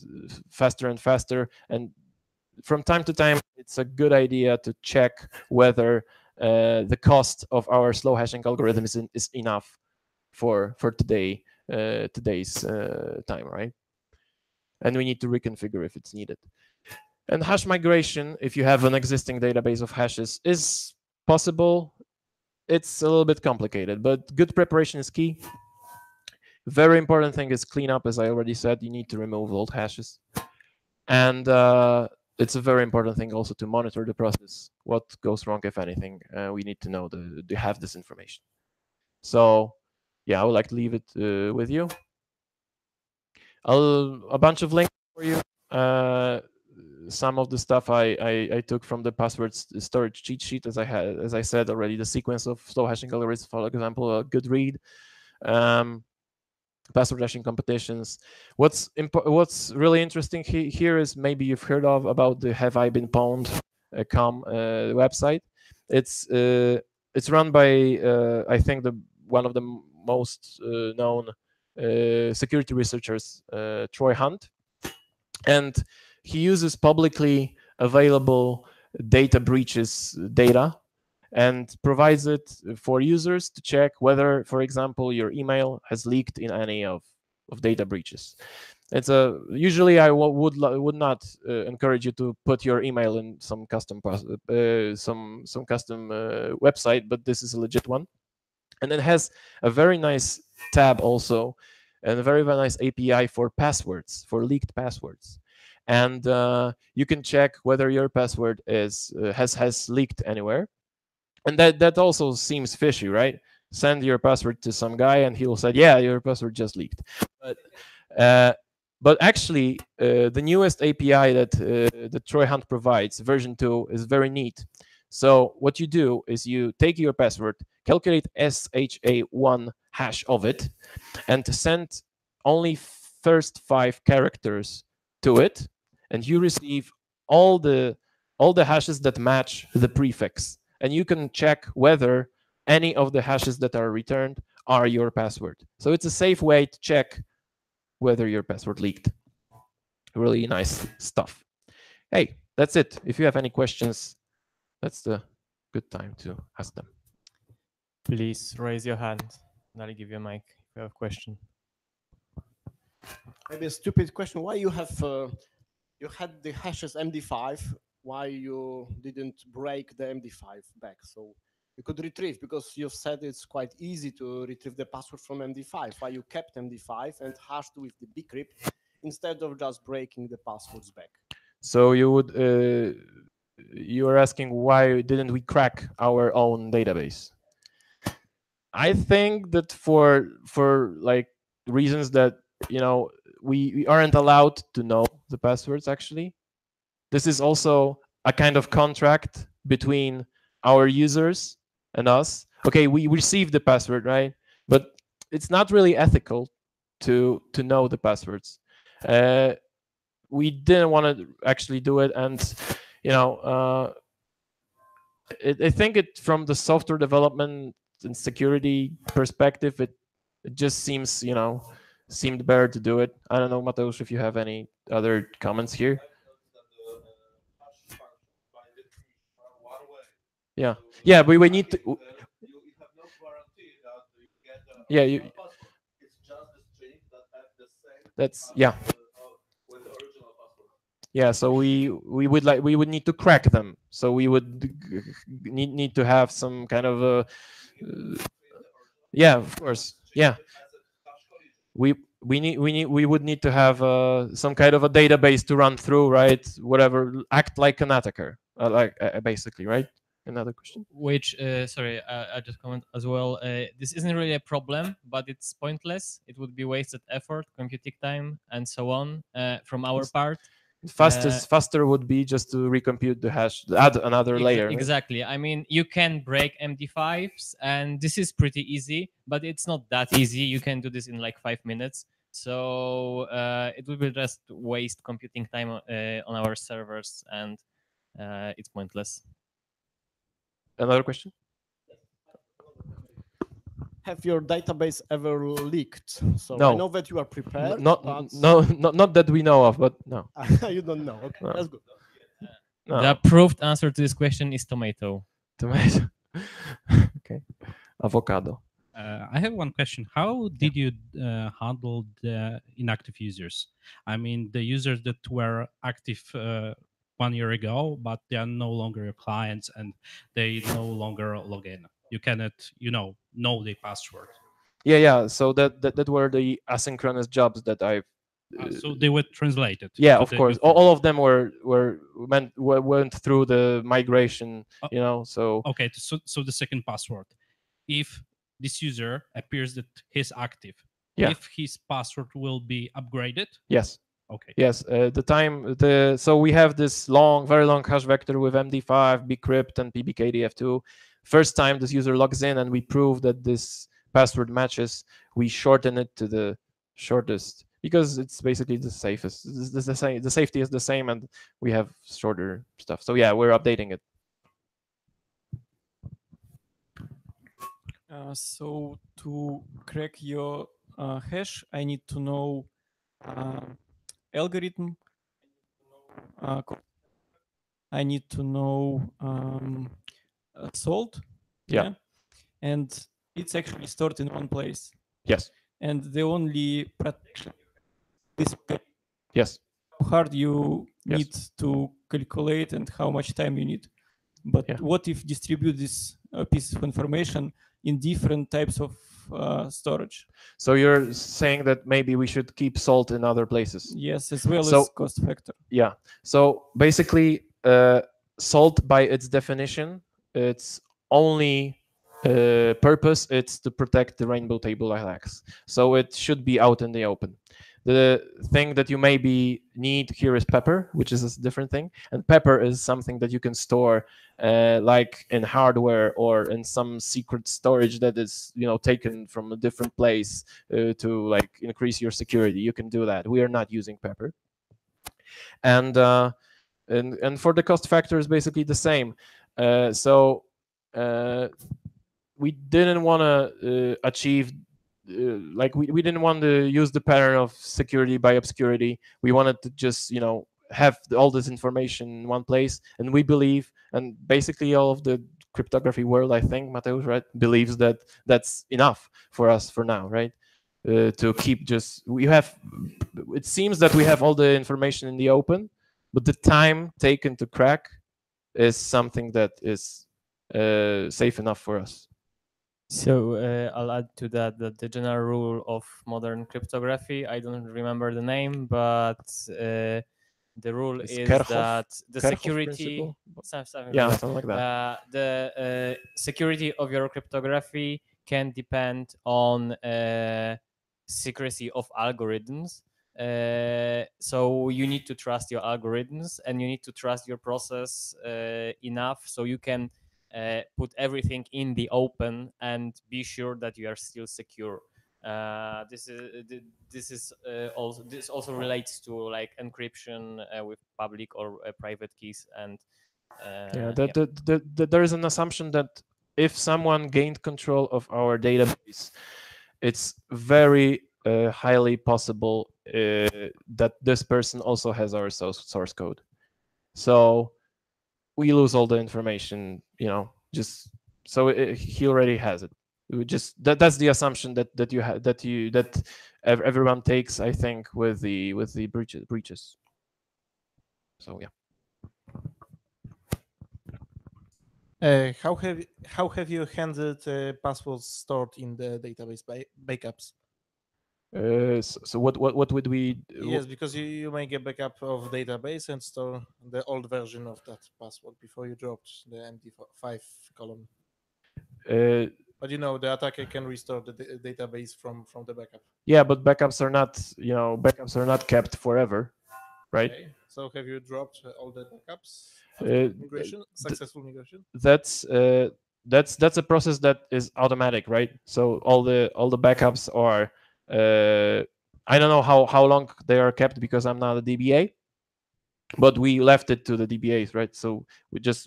faster and faster, and from time to time, it's a good idea to check whether the cost of our slow hashing algorithm is enough for today's time, right? And we need to reconfigure if it's needed. And hash migration, if you have an existing database of hashes, is possible. It's a little bit complicated, but good preparation is key. Very important thing is cleanup. As I already said, you need to remove old hashes. And it's a very important thing also to monitor the process. What goes wrong, if anything? We need to know to have this information. So yeah, I would like to leave it with you. A bunch of links for you. Some of the stuff I took from the passwords storage cheat sheet, as I said already. The sequence of slow hashing algorithms, for example, a good read. Password hashing competitions. What's really interesting here is, maybe you've heard about the Have I Been Pwned.com website. It's run by I think one of the most known security researchers, Troy Hunt, and he uses publicly available data breaches data and provides it for users to check whether, for example, your email has leaked in any of data breaches. It's usually I would not encourage you to put your email in some custom some custom website, but this is a legit one, and it has a very nice tab also, and a very nice API for passwords, for leaked passwords. And you can check whether your password has leaked anywhere. And that also seems fishy, right? Send your password to some guy and he'll say, yeah, your password just leaked. But actually, the newest API that Troy Hunt provides, version 2, is very neat. So what you do is you take your password, calculate SHA-1 hash of it, and send only first 5 characters to it, and you receive all the hashes that match the prefix. And you can check whether any of the hashes that are returned are your password. So it's a safe way to check whether your password leaked. Really nice stuff. Hey, that's it. If you have any questions, that's the good time to ask them. Please raise your hand and I'll give you a mic if you have a question. Maybe a stupid question. Why you had the hashes MD5? Why you didn't break the MD5 back so you could retrieve? Because you've said it's quite easy to retrieve the password from MD5. Why you kept MD5 and hashed with the bcrypt instead of just breaking the passwords back? So you are asking, why didn't we crack our own database? I think that for like reasons that we aren't allowed to know the passwords. Actually, this is also a kind of contract between our users and us. Okay, we receive the password, right? But it's not really ethical to know the passwords. We didn't want to actually do it, and I think it, from the software development and security perspective, it just seemed better to do it. I don't know, Mateusz, if you have any other comments here. Yeah, but we need to. Yeah, you. That's yeah. Yeah, so we would need to crack them. So we would need to have some kind of a yeah, of course. Yeah. We would need to have some kind of a database to run through, right? Whatever, act like an attacker, basically, right? Another question. Which, sorry, I just comment as well. This isn't really a problem, but it's pointless. It would be wasted effort, computing time, and so on from our part. Faster would be just to recompute the hash, add another layer. Exactly. I mean, you can break MD5s, and this is pretty easy, but it's not that easy. You can do this in like 5 minutes. So it will be just waste computing time on our servers, and it's pointless. Another question? Have your database ever leaked? So no. I know that you are prepared. Not that we know of, but no. You don't know. Okay, no. That's good. No. The approved answer to this question is tomato. Tomato. Okay. Avocado. I have one question. How did you handle the inactive users? I mean, the users that were active 1 year ago, but they are no longer your clients and they no longer log in. You cannot, know the password. Yeah. So that were the asynchronous jobs that I've. So they were translated. Yeah, of course. All of them went through the migration. So. Okay. So the second password, if this user appears that he's active, if his password will be upgraded. Yes. Okay. Yes. So we have this very long hash vector with MD5, bcrypt, and pbkdf2. First time this user logs in and we prove that this password matches, we shorten it to the shortest because it's basically the safest. The safety is the same, and we have shorter stuff. So yeah, we're updating it. So to crack your hash, I need to know algorithm. I need to know salt. Yeah. And it's actually stored in one place. Yes. And the only protection is yes. how hard you need to calculate and how much time you need. But what if distribute this piece of information in different types of storage? So you're saying that maybe we should keep salt in other places? Yes, as well as cost factor. Yeah. So basically, salt by its definition, its only purpose, it's to protect the rainbow table attacks. So it should be out in the open. The thing that you maybe need here is pepper, which is a different thing. And pepper is something that you can store like in hardware or in some secret storage that is, taken from a different place to like increase your security. You can do that. We are not using pepper. And for the cost factor is basically the same. We didn't want to achieve we didn't want to use the pattern of security by obscurity. We wanted to just have all this information in one place, and we believe, and basically all of the cryptography world, I think, Mateusz, right, believes that that's enough for us for now, right? To keep it seems that we have all the information in the open, but the time taken to crack is something that is safe enough for us. So I'll add to that the general rule of modern cryptography, I don't remember the name, but the rule is that the security, something like that. The security of your cryptography can depend on secrecy of algorithms. So you need to trust your algorithms, and you need to trust your process enough so you can put everything in the open and be sure that you are still secure. This also relates to like encryption with public or private keys, and there is an assumption that if someone gained control of our database, it's very highly possible that this person also has our source code. So we lose all the information, just so he already has it. that's the assumption that everyone takes, I think, with the breaches. So yeah. How have you handled passwords stored in the database backups? So what would we do? Yes, because you make a backup of database and store the old version of that password before you dropped the MD5 column. But the attacker can restore the database from the backup. Yeah, but backups are not kept forever, right? Okay. So have you dropped all the backups? Migration, successful migration. That's a process that is automatic, right? So all the backups are. I don't know how long they are kept because I'm not a DBA, but we left it to the DBAs, right? So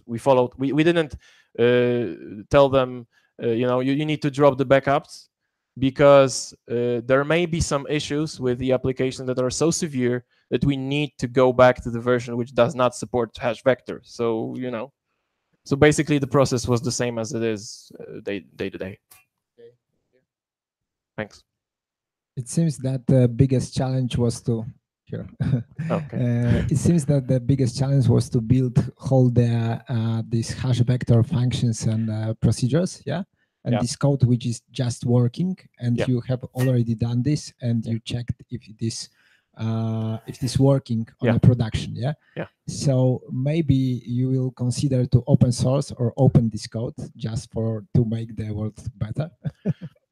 we followed. We didn't tell them, you need to drop the backups because there may be some issues with the application that are so severe that we need to go back to the version which does not support hash vector. So so basically the process was the same as it is day to day. Okay. Thanks. It seems that the biggest challenge was to Okay. it seems that the biggest challenge was to hold these hash vector functions and procedures, and this code which is just working, and you have already done this, and you checked if this working on a production, So maybe you will consider to open source or open this code just to make the world better.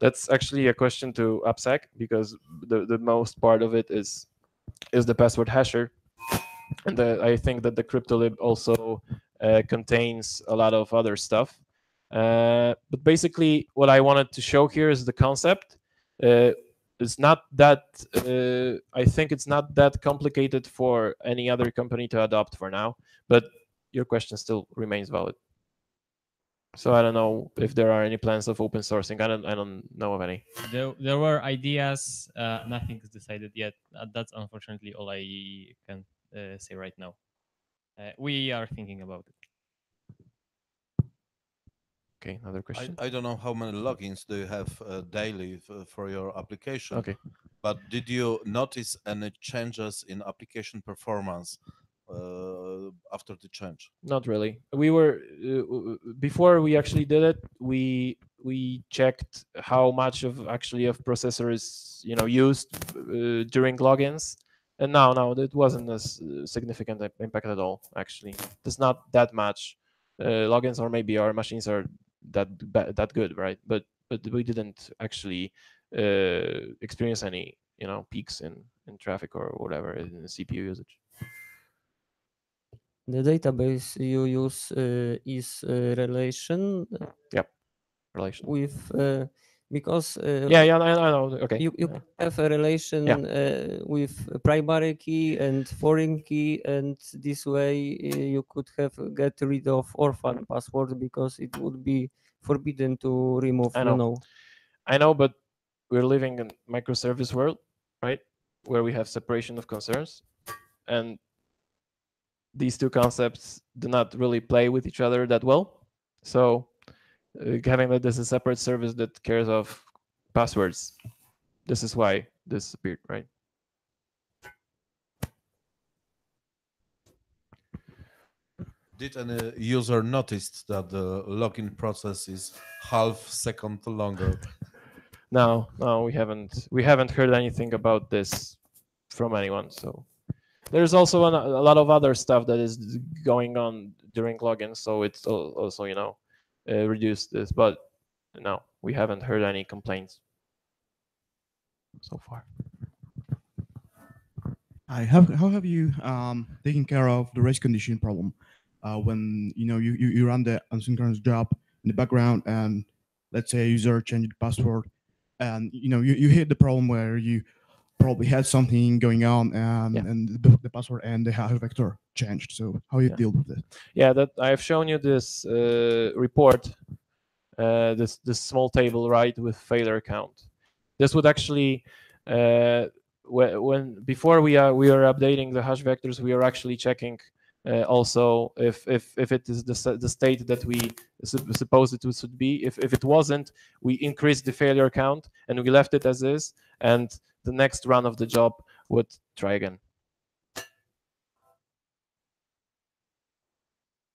That's actually a question to AppSec because the most part of it is the password hasher, and I think that the cryptolib also contains a lot of other stuff. But basically, what I wanted to show here is the concept. It's not that I think it's not that complicated for any other company to adopt for now. But your question still remains valid. So I don't know if there are any plans of open sourcing. I don't know of any. There were ideas. Nothing is decided yet. That's unfortunately all I can say right now. We are thinking about it. Okay, another question. I don't know how many logins do you have daily for your application. Okay. But did you notice any changes in application performance after the change? Not really. We were before we actually did it. We checked how much of processor is used during logins, and no, it wasn't a significant impact at all. Actually, there's not that much logins, or maybe our machines are that good, right? But we didn't actually experience any peaks in traffic or whatever in the CPU usage. The database you use is relation. Relation. With because I know. Okay. You have a relation with primary key and foreign key, and this way you could get rid of orphan password because it would be forbidden to remove. I know, but we're living in microservice world, right? Where we have separation of concerns, and these two concepts do not really play with each other that well. So having that there's a separate service that cares of passwords, this is why this appeared, right? Did any user notice that the login process is half second longer? No, we haven't heard anything about this from anyone. So there's also a lot of other stuff that is going on during login, so it's also reduced this, but no, we haven't heard any complaints so far. How have you taken care of the race condition problem when you run the asynchronous job in the background, and let's say a user changed the password, and you hit the problem where you probably had something going on, and the password and the hash vector changed. So how you deal with it? Yeah, that I have shown you this report, this small table, right, with failure count. This would actually when before we are updating the hash vectors, we are actually checking Also, if it is the state that we suppose it should be, if it wasn't, we increased the failure count and we left it as is, and the next run of the job would try again.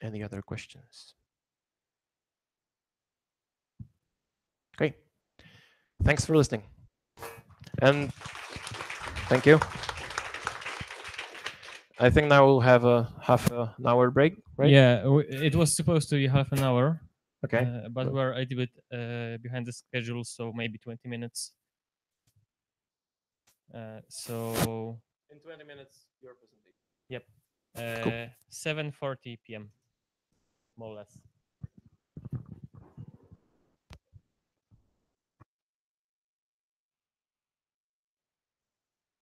Any other questions? Okay. Thanks for listening. And thank you. I think now we'll have a half an hour break, right? Yeah, it was supposed to be half an hour. Okay. But we're a little bit behind the schedule, so maybe 20 minutes. So in 20 minutes, your presentation. Yep. Cool. 7:40 p.m. more or less.